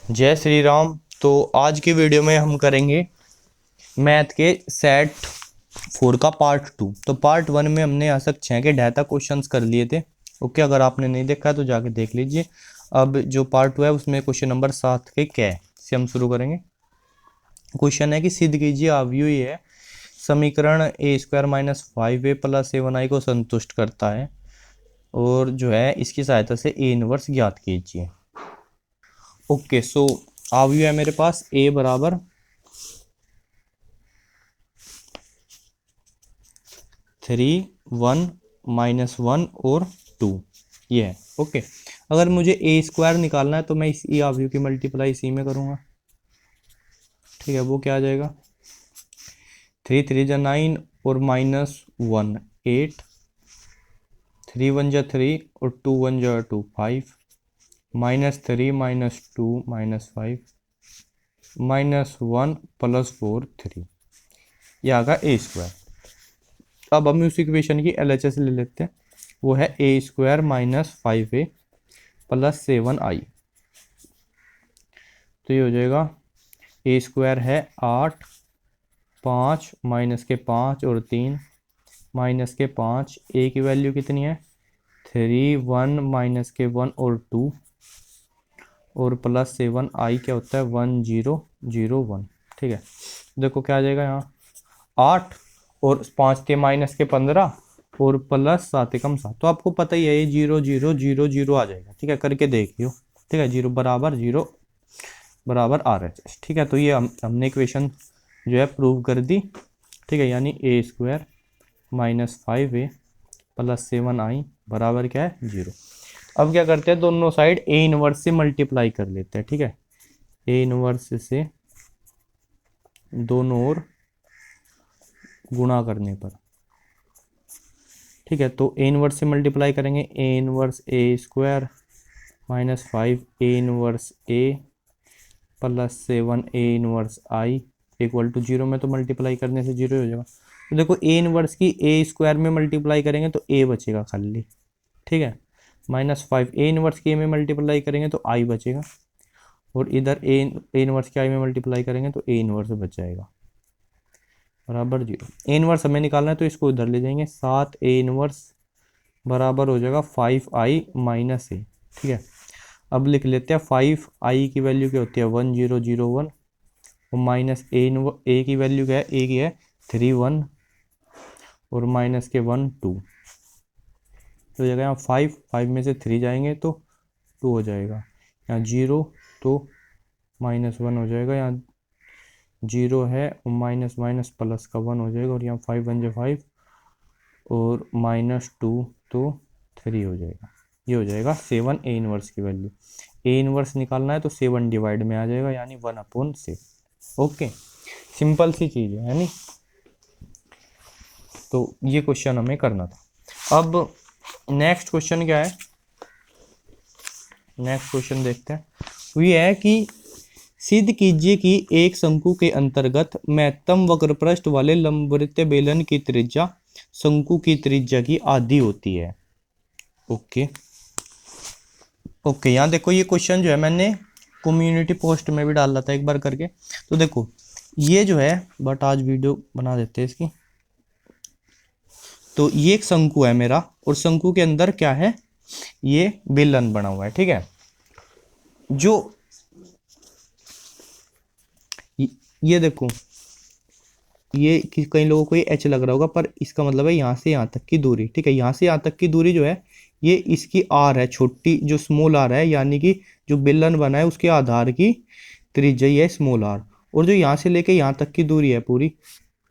जय श्री राम। तो आज की वीडियो में हम करेंगे मैथ के सेट 4 का पार्ट 2। तो पार्ट 1 में हमने यहाँ तक 6 के डाटा क्वेश्चंस कर लिए थे। ओके, अगर आपने नहीं देखा तो जाके देख लीजिए। अब जो पार्ट 2 है उसमें क्वेश्चन नंबर 7 के क्या है से हम शुरू करेंगे। क्वेश्चन है कि सिद्ध कीजिए आव्यूह ये है समीकरण ए square minus 5a plus 7i को संतुष्ट करता है और जो है इसकी सहायता से ए इनवर्स ज्ञात कीजिए। ओके, सो आव्यूह है मेरे पास ए बराबर 3, 1, -1 और 2 ये है। ओके, अगर मुझे ए स्क्वायर निकालना है तो मैं इस आव्यूह की मल्टीप्लाई इसी में करूँगा। ठीक है, वो क्या आ जाएगा 3 3 जा 9 और -1 8, 3 1 जा 3 और 2 1 जा 2 5, -3 -2 -5 -1 + 4 3, ये आ गया ए स्क्वायर। अब हम उस इक्वेशन की LHS ले लेते हैं, वो है ए square minus 5a plus 7i। तो ये हो जाएगा ए स्क्वायर है 8, 5 माइनस के 5 और 3 माइनस के 5, ए की वैल्यू कितनी है 3, 1 माइनस के 1 और 2 और प्लस 7i क्या होता है 1 0 0 1। ठीक है, देखो क्या आ जाएगा यहाँ 8 और 5 के माइनस के 15 और प्लस 7 एकम 7। तो आपको पता ही है ये 0 0 0 0 आ जाएगा। ठीक है, करके देखियो। ठीक है, 0 बराबर RHS। ठीक है, तो ये हमने इक्वेशन जो है प्रूव कर दी। ठीक है, यानी ए square minus 5a plus 7i बराबर क्या है 0। अब क्या करते हैं, दोनों साइड ए इनवर्स से मल्टीप्लाई कर लेते हैं। ठीक है, ए इनवर्स से दोनों ओर गुणा करने पर। ठीक है, तो ए इनवर्स से मल्टीप्लाई करेंगे, A inverse A square minus 5 A inverse A plus 7 A inverse I equal to 0 में तो मल्टीप्लाई करने से 0 हो जाएगा। तो देखो ए इनवर्स की ए स्क्वायर में मल्टीप्लाई करेंगे तो ए बचेगा खाली। ठीक है, -5 ए इनवर्स की ए में मल्टीप्लाई करेंगे तो आई बचेगा और इधर ए इनवर्स की आई में मल्टीप्लाई करेंगे तो ए इनवर्स बच जाएगा बराबर 0। ए इनवर्स हमें निकालना है तो इसको इधर ले जाएंगे, 7 ए इनवर्स बराबर हो जाएगा 5i माइनस ए। ठीक है, अब लिख लेते हैं 5i की वैल्यू क्या होती है 1 0 0 1 और माइनस ए की वैल्यू क्या है, ए की है 3 1 और माइनस के 1 2। तो हो जाएगा यहाँ 5 में से 3 जाएंगे तो 2 हो जाएगा, यहाँ 0 तो -1 हो जाएगा, यहाँ 0 है और माइनस माइनस प्लस का 1 हो जाएगा और यहाँ 5 1 जा 5 और -2 तो 3 हो जाएगा। ये हो जाएगा 7 ए इनवर्स की वैल्यू। ए इनवर्स निकालना है तो 7 डिवाइड में आ जाएगा यानी 1/7। ओके, सिंपल सी चीज़ है नहीं। तो ये क्वेश्चन हमें करना था। अब नेक्स्ट क्वेश्चन क्या है, नेक्स्ट क्वेश्चन देखते हैं। वो ये है कि सिद्ध कीजिए कि एक शंकु के अंतर्गत महत्तम वक्रपृष्ठ वाले लंबवृत्तीय बेलन की त्रिज्या शंकु की त्रिज्या की आधी होती है। ओके ओके, यहाँ देखो ये क्वेश्चन जो है मैंने कम्युनिटी पोस्ट में भी डाला था एक बार करके। तो देखो ये जो है, बट आज वीडियो बना देते हैं इसकी। तो ये एक शंकु है मेरा और शंकु के अंदर क्या है, ये बेलन बना हुआ है। ठीक है, जो ये देखो ये कई लोगों को ये एच लग रहा होगा पर इसका मतलब है यहाँ से यहाँ तक की दूरी। ठीक है, यहाँ से यहाँ तक की दूरी जो है ये इसकी आर है, छोटी जो स्मॉल आर है, यानी कि जो बेलन बना है उसके आधार की त्रिज्या है स्मॉल आर, और जो यहाँ से लेके यहाँ तक की दूरी है पूरी,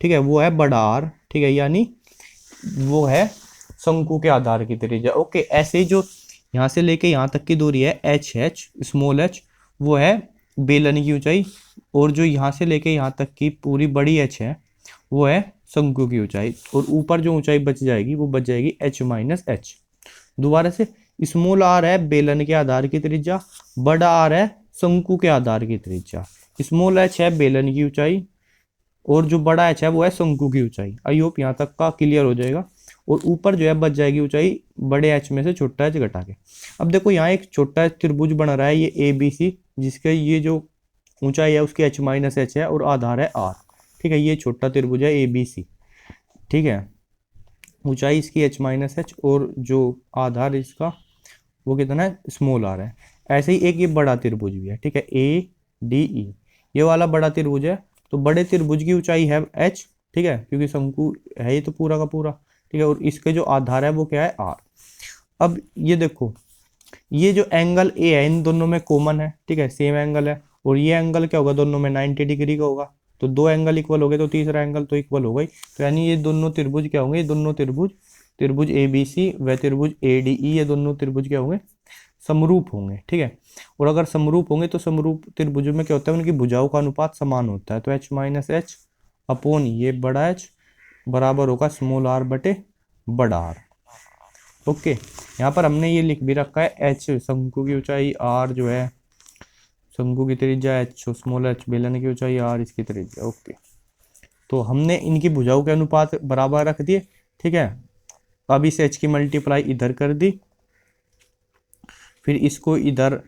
ठीक है, वो है बड़ा आर। ठीक है, यानी वो है शंकु के आधार की त्रिज्या। ओके, ऐसे ही जो यहाँ से लेके यहाँ तक की दूरी है एच स्मॉल एच, वो है बेलन की ऊंचाई, और जो यहाँ से लेके यहाँ तक की पूरी बड़ी एच है वो है शंकु की ऊंचाई, और ऊपर जो ऊंचाई बच जाएगी वो बच जाएगी h माइनस एच। दोबारा से, स्मॉल आर है बेलन के आधार की त्रिज्या, बड़ा आर है शंकु के आधार की त्रिज्या, स्मॉल एच है बेलन की ऊंचाई और जो बड़ा एच है वो है शंकु की ऊंचाई। आई होप यहाँ तक का क्लियर हो जाएगा। और ऊपर जो है बच जाएगी ऊंचाई बड़े एच में से छोटा एच घटा के। अब देखो यहाँ एक छोटा त्रिभुज बन रहा है, ये ABC जिसका ये जो ऊंचाई है उसकी h माइनस एच है और आधार है r। ठीक है, ये छोटा त्रिभुज है ABC। ठीक है, ऊंचाई इसकी h माइनस एच और जो आधार इसका वो कितना है, स्मॉल r है। ऐसे ही एक ये बड़ा त्रिभुज भी है। ठीक है, ADE, ये वाला बड़ा त्रिभुज है। तो बड़े त्रिभुज की ऊंचाई है h। ठीक है, क्योंकि शंकु है ये तो पूरा का पूरा। ठीक है, और इसके जो आधार है वो क्या है, r। अब ये देखो, ये जो एंगल ए है इन दोनों में कॉमन है। ठीक है, सेम एंगल है। और ये एंगल क्या होगा, दोनों में 90 डिग्री का होगा। तो दो एंगल इक्वल हो गए तो तीसरा एंगल तो इक्वल हो गई। तो यानी ये दोनों त्रिभुज क्या होंगे, ये दोनों त्रिभुज, त्रिभुज ABC व त्रिभुज ADE, ये दोनों त्रिभुज क्या होंगे, समरूप होंगे। ठीक है, और अगर समरूप होंगे तो समरूप त्रिभुजों में क्या होता है, उनकी भुजाओं का अनुपात समान होता है। तो h माइनस एच अपॉन ये बड़ा h बराबर होगा स्मॉल r बटे बड़ा r। ओके, यहाँ पर हमने ये लिख भी रखा है h शंकु की ऊंचाई, r जो है शंकु की त्रिज्या, h स्मॉल h बेलन की ऊंचाई, r इसकी त्रिज्या। ओके, तो हमने इनकी भुजाओं के अनुपात बराबर रख दिए। ठीक है, अब इस h की मल्टीप्लाई इधर कर दी, फिर इसको इधर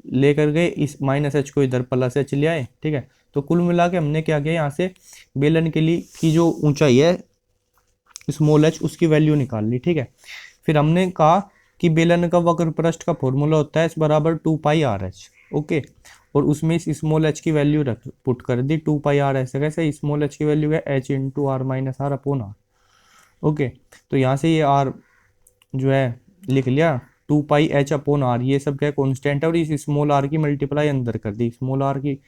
लेकर गए, इस माइनस h को इधर प्लस h ले आए। ठीक है, तो कुल मिला के हमने क्या किया, यहाँ से बेलन के लिए की जो ऊंचाई है स्मॉल h उसकी वैल्यू निकाल ली। ठीक है, फिर हमने कहा कि बेलन का वक्र पृष्ठ का फॉर्मूला होता है s बराबर 2πRh। ओके, और उसमें इस स्मॉल h की वैल्यू रख पुट कर दी 2πR। कैसे, स्मॉल h की वैल्यू है h into R minus R upon R. Okay, तो यहाँ से ये r जो है लिख लिया 2πh अपॉन आर, ये सब क्या कॉन्स्टेंट है। और इस स्मॉल r की मल्टीप्लाई अंदर कर दी, स्मॉल r की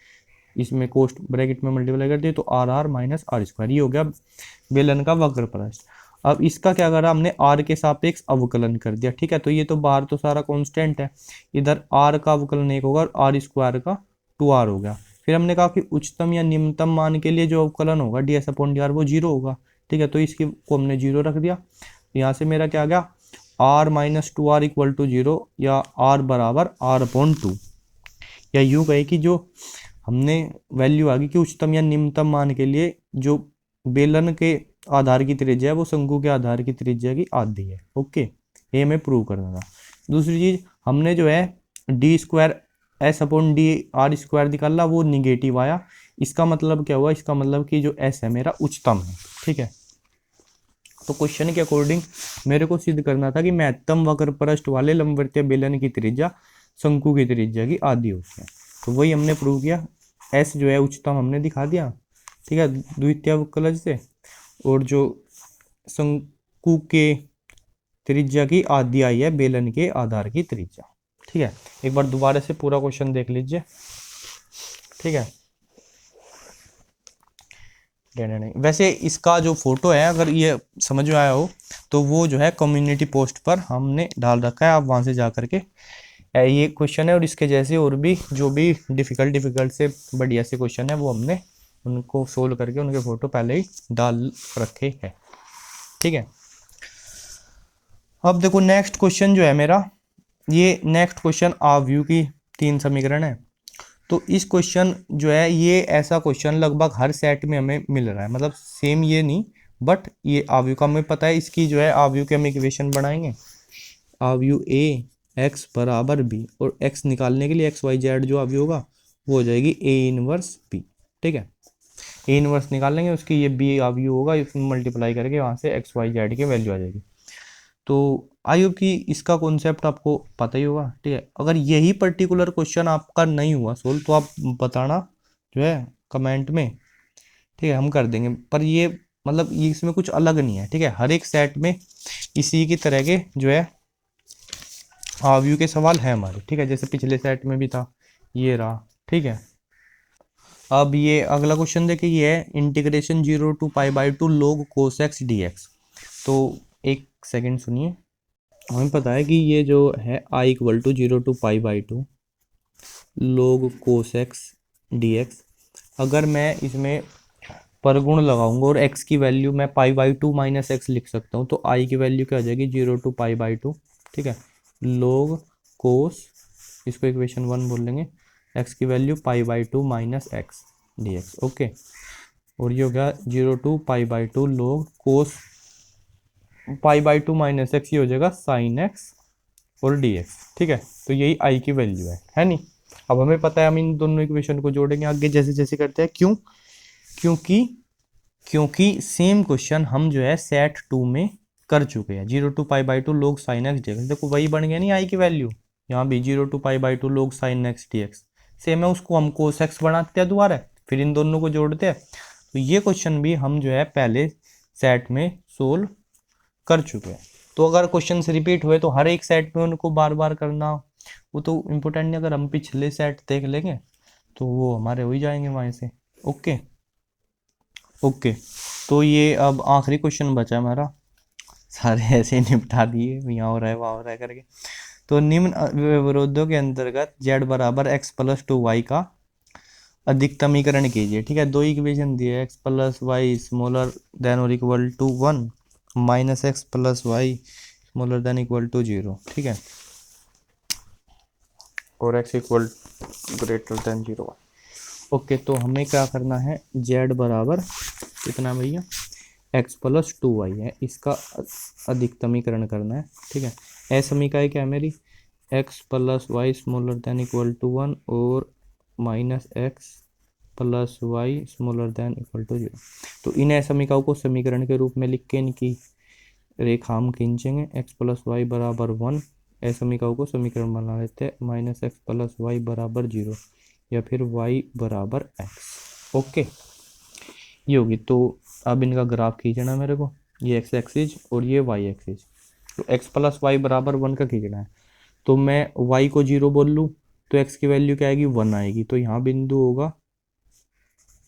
इसमें कोष्ट ब्रैकेट में मल्टीप्लाई कर दी, तो R R minus R square, ये हो गया बेलन का वक्र पृष्ठ। अब इसका क्या करा हमने, r के सापेक्ष अवकलन कर दिया। ठीक है, तो ये तो बाहर तो सारा कांस्टेंट है, इधर r का अवकलन 1 होगा और आर स्क्वायर का 2r हो गया। फिर हमने कहा कि उच्चतम या निम्नतम मान के लिए जो अवकलन होगा ds अपॉन dr वो 0 होगा। ठीक है, तो इसकी को हमने 0 रख दिया। यहाँ से मेरा क्या आ गया, r minus 2r equal to 0, या r बराबर r अपॉन 2। या यूँ कहे कि जो हमने वैल्यू आ गई कि उच्चतम या निम्नतम मान के लिए जो बेलन के आधार की त्रिज्या है वो शंकु के आधार की त्रिज्या की आधी है। ओके, ये हमें प्रूव करना था। दूसरी चीज हमने जो है D square S upon D R square निकाला, वो निगेटिव आया। इसका मतलब क्या हुआ, इसका मतलब कि जो एस है मेरा उच्चतम है। ठीक है, तो क्वेश्चन के अकॉर्डिंग मेरे को सिद्ध करना था कि महत्तम वक्र पृष्ठ वाले लंबवृत्तीय बेलन की त्रिज्या शंकु की त्रिज्या की आधी होती है। तो वही हमने प्रूव किया, एस जो है उच्चतम हमने दिखा दिया। ठीक है, द्वितीय अवकलज से, और जो शंकु के त्रिज्या की आधी आई है बेलन के आधार की त्रिज्या। ठीक है, एक बार दोबारा से पूरा क्वेश्चन देख लीजिए। ठीक है, नहीं, वैसे इसका जो फोटो है अगर ये समझ में आया हो तो वो जो है कम्युनिटी पोस्ट पर हमने डाल रखा है, आप वहां से जा करके ये क्वेश्चन है और इसके जैसे और भी जो भी डिफिकल्ट से बढ़िया से क्वेश्चन है वो हमने उनको सोल्व करके उनके फोटो पहले ही डाल रखे हैं। ठीक है, अब देखो नेक्स्ट क्वेश्चन जो है मेरा, ये नेक्स्ट क्वेश्चन आव्यूह की 3 समीकरण है। तो इस क्वेश्चन जो है ये ऐसा क्वेश्चन लगभग हर सेट में हमें मिल रहा है, मतलब सेम ये नहीं बट ये आव्यूह का हमें पता है। इसकी जो है आव्यूह के हम इक्वेशन बनाएंगे, आव्यूह ए एक्स बराबर बी, और एक्स निकालने के लिए एक्स वाई जेड जो आव्यूह होगा वो हो जाएगी ए इनवर्स बी। ठीक है, ए इनवर्स निकाल लेंगे, उसकी ये बी आव्यूह होगा, इसमें मल्टीप्लाई करके वहाँ से एक्स वाई जेड की वैल्यू आ जाएगी। तो आई होप कि इसका कॉन्सेप्ट आपको पता ही होगा। ठीक है, अगर यही पर्टिकुलर क्वेश्चन आपका नहीं हुआ सोल्व तो आप बताना जो है कमेंट में। ठीक है, हम कर देंगे, पर ये मतलब ये इसमें कुछ अलग नहीं है। ठीक है, हर एक सेट में इसी की तरह के जो है आव्यूह के सवाल है हमारे। ठीक है, जैसे पिछले सेट में भी था, ये रहा। ठीक है, अब ये अगला क्वेश्चन देखिए, ये है integration 0 to π/2 log cos x dx। तो एक सेकंड सुनिए, हमें पता है कि ये जो है i equal to 0 to π/2 log cos x dx, अगर मैं इसमें परगुण लगाऊंगा और x की वैल्यू मैं π/2 माइनस एक्स लिख सकता हूँ, तो i की वैल्यू क्या हो जाएगी 0 to π/2। ठीक है, log cos, इसको इक्वेशन 1 बोल लेंगे, x की value π/2 minus x dx। Okay, और ये हो गया 0 to π/2 log cos π/2 minus x, ये हो जाएगा साइन एक्स और dx। ठीक है, तो यही i की वैल्यू है नहीं। अब हमें पता है हम इन दोनों इक्वेशन को जोड़ेंगे आगे जैसे जैसे करते हैं। क्यों? क्योंकि क्योंकि सेम क्वेश्चन हम जो है सेट 2 में कर चुके हैं। 0 to π/2 log sin x dx, देखो वही बन गया नहीं आई की वैल्यू, यहाँ भी 0 to π/2 log sin x dx same है, उसको हम cos x बनाते हैं दोबारा, फिर इन दोनों को जोड़ते हैं। तो ये क्वेश्चन भी हम जो है पहले सेट में सोल्व कर चुके हैं। तो अगर क्वेश्चन से रिपीट हुए तो हर एक सेट में उनको बार बार करना वो तो इम्पोर्टेंट नहीं, अगर हम पिछले सेट देख लेंगे तो वो हमारे हो ही जाएंगे वहाँ से। ओके ओके, तो ये अब आखिरी क्वेश्चन बचा है हमारा, सारे ऐसे निपटा दिए, यहाँ हो रहा है वहाँ हो रहा है करके। तो निम्न विरोधों के अंतर्गत z बराबर x प्लस 2y का अधिकतमीकरण कीजिए। ठीक है, दो इक्वेशन दिए, x plus Y smaller than और equal to 1 minus x plus Y smaller than equal to 0। ठीक है, और x equal greater than 0। Okay, तो हमें क्या करना है, z बराबर कितना भैया x प्लस 2y है, इसका अधिकतमीकरण करना है। ठीक है, ए समीकरण क्या है मेरी, x plus Y smaller than equal to 1 और minus x plus Y smaller than equal to 0। तो इन समीकरणों को समीकरण के रूप में लिख के इनकी रेखा हम खींचेंगे, x प्लस वाई बराबर 1, ऐसे समीकरणों को समीकरण बना लेते हैं, माइनस एक्स प्लस वाई बराबर 0 या फिर y बराबर x। ओके, ये होगी। तो अब इनका ग्राफ खींचना मेरे को, ये x एक्सिस और ये y एक्सिस। तो x प्लस वाई बराबर 1 का खींचना है, तो मैं y को 0 बोल लूँ तो x की वैल्यू क्या आएगी, 1 आएगी। तो यहाँ बिंदु होगा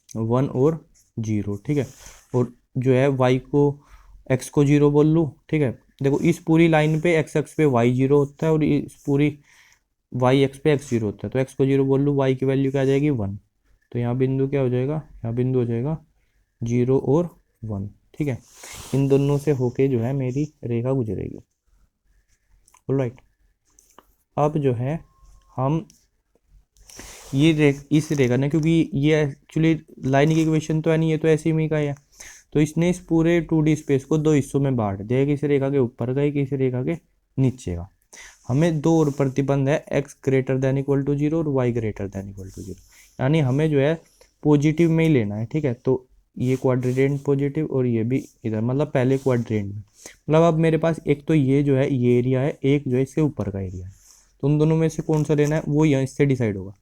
1 और 0। ठीक है, और जो है y को x को 0 बोल लूँ। ठीक है, देखो इस पूरी लाइन पे x एक्स पे y 0 होता है और इस पूरी y एक्स पे x 0 होता है, तो x को 0 बोल लूँ, y की वैल्यू क्या आ जाएगी 1। तो यहाँ बिंदु क्या हो जाएगा, यहाँ बिंदु हो जाएगा 0 और 1। ठीक है, इन दोनों से होके जो है मेरी रेखा गुजरेगी। ऑलराइट, अब जो है हम ये इस रेखा ने, क्योंकि ये एक्चुअली लाइन की इक्वेशन तो है नहीं, ये तो ऐसे ही का है, तो इसने इस पूरे 2D स्पेस को दो हिस्सों में बांट दिया, एक इस रेखा के ऊपर का, एक इस रेखा के नीचे का। हमें दो और प्रतिबंध है, x greater than equal to 0 और y greater than equal to 0, यानी हमें जो है पॉजिटिव में ही लेना है। ठीक है, तो ये क्वाड्रेंट पॉजिटिव और ये भी इधर, मतलब पहले क्वाड्रेंट में, मतलब अब मेरे पास एक तो ये जो है ये एरिया है, एक जो है इसके ऊपर का एरिया है, तो उन दोनों में से कौन सा लेना है वो यहाँ इससे डिसाइड होगा।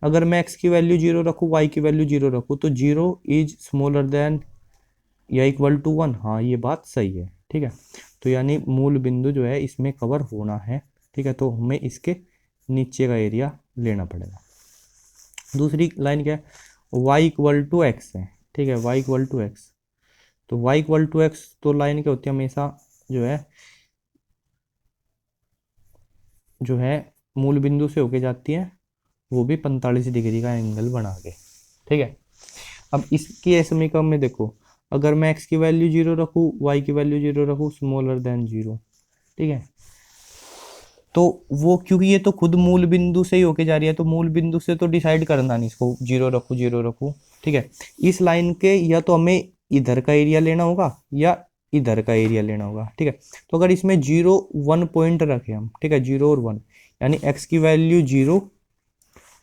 अगर मैं x की वैल्यू 0 रखूँ, y की वैल्यू 0 रखूँ, तो 0 इज स्मॉलर देन या इक्वल टू 1। हाँ, ये बात सही है। ठीक है, तो यानी मूल बिंदु जो है इसमें कवर होना है। ठीक है, तो हमें इसके नीचे का एरिया लेना पड़ेगा। दूसरी लाइन क्या है, y इक्वल टू एक्स है। ठीक है, y इक्वल टू एक्स, तो y इक्वल टू एक्स, तो लाइन क्या होती है हमेशा जो है मूल बिंदु से होके जाती है, वो भी 45 डिग्री का एंगल बना के। ठीक है, अब इसकी समीकरण में देखो, अगर मैं x की वैल्यू 0 रखूँ, y की वैल्यू 0 रखूँ, स्मॉलर देन 0। ठीक है, तो वो क्योंकि ये तो खुद मूल बिंदु से ही होके जा रही है, तो मूल बिंदु से तो डिसाइड करना नहीं इसको 0 रखूँ 0 रखूँ। ठीक है, इस लाइन के या तो हमें इधर का एरिया लेना होगा या इधर का एरिया लेना होगा। ठीक है, तो अगर इसमें 0 1 पॉइंट रखे हम, ठीक है 0 और 1, यानी x की वैल्यू 0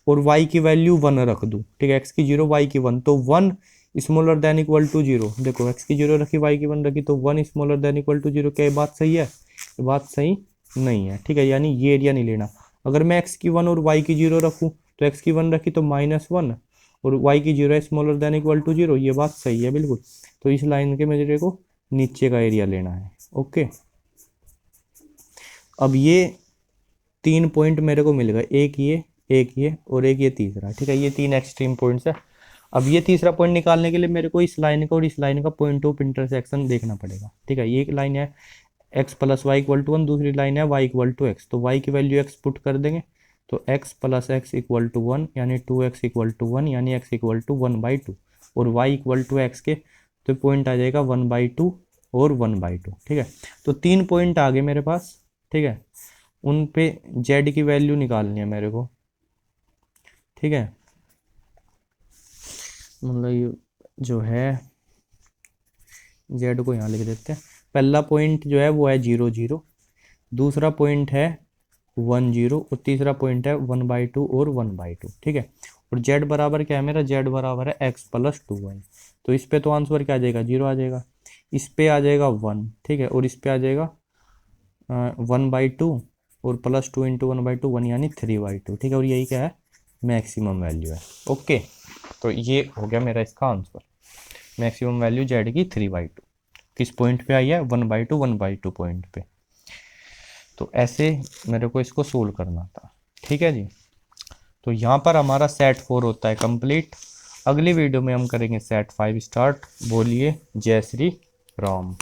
और y की वैल्यू 1 रख दूँ। ठीक है, x की 0 y की 1, तो 1 स्मॉलर देन इक्वल टू 0। देखो x की 0 रखी, y की 1 रखी, तो 1 स्मॉलर देन इक्वल टू 0। क्या ये बात सही है? ये बात सही नहीं है। ठीक है, यानी ये एरिया नहीं लेना। अगर मैं x की 1 और y की 0 रखूँ, तो x की 1 रखी तो -1 और y की 0 है स्मॉलर देन इक्वल टू 0। ये बात सही है बिल्कुल। तो इस लाइन के मेरे को नीचे का एरिया लेना है। ओके, अब ये 3 पॉइंट मेरे को मिल गए, एक ये और एक ये तीसरा। ठीक है, ये 3 एक्सट्रीम पॉइंट्स है। अब ये तीसरा पॉइंट निकालने के लिए मेरे को इस लाइन का और इस लाइन का पॉइंट ऑफ इंटरसेक्शन देखना पड़ेगा। ठीक है, ये एक लाइन है x plus Y equal to 1, दूसरी लाइन है y इक्वल टू एक्स, तो y की वैल्यू x पुट कर देंगे, तो x plus X equal to 1 यानी 2x इक्वल टू 1 यानी x इक्वल टू 1/2 और y इक्वल टू एक्स के तो पॉइंट आ जाएगा 1/2 और 1/2। ठीक है, तो 3 पॉइंट आ गए मेरे पास। ठीक है, उन पे z की वैल्यू निकालनी है मेरे को। ठीक है, मतलब ये जो है z को यहाँ लिख देते हैं। पहला पॉइंट जो है वो है 0 0, दूसरा पॉइंट है 1 0 और तीसरा पॉइंट है 1/2 और 1/2, ठीक है। और z बराबर क्या है मेरा, z बराबर है x प्लस 2y। तो इस पे तो आंसर क्या आ जाएगा, 0 आ जाएगा। इस पे आ जाएगा 1, ठीक है, और इस पे आ जाएगा 1/2 और प्लस 2 इंटू 1/2 1 यानी 3/2, ठीक है। और यही क्या है, मैक्सिमम वैल्यू है। ओके, तो ये हो गया मेरा इसका आंसर। मैक्सिमम वैल्यू जेड की 3/2 किस पॉइंट पे आई है, 1/2 पॉइंट पे। तो ऐसे मेरे को इसको सोल्व करना था, ठीक है जी। तो यहाँ पर हमारा सेट 4 होता है कंप्लीट। अगली वीडियो में हम करेंगे सेट 5 स्टार्ट। बोलिए जय श्री राम।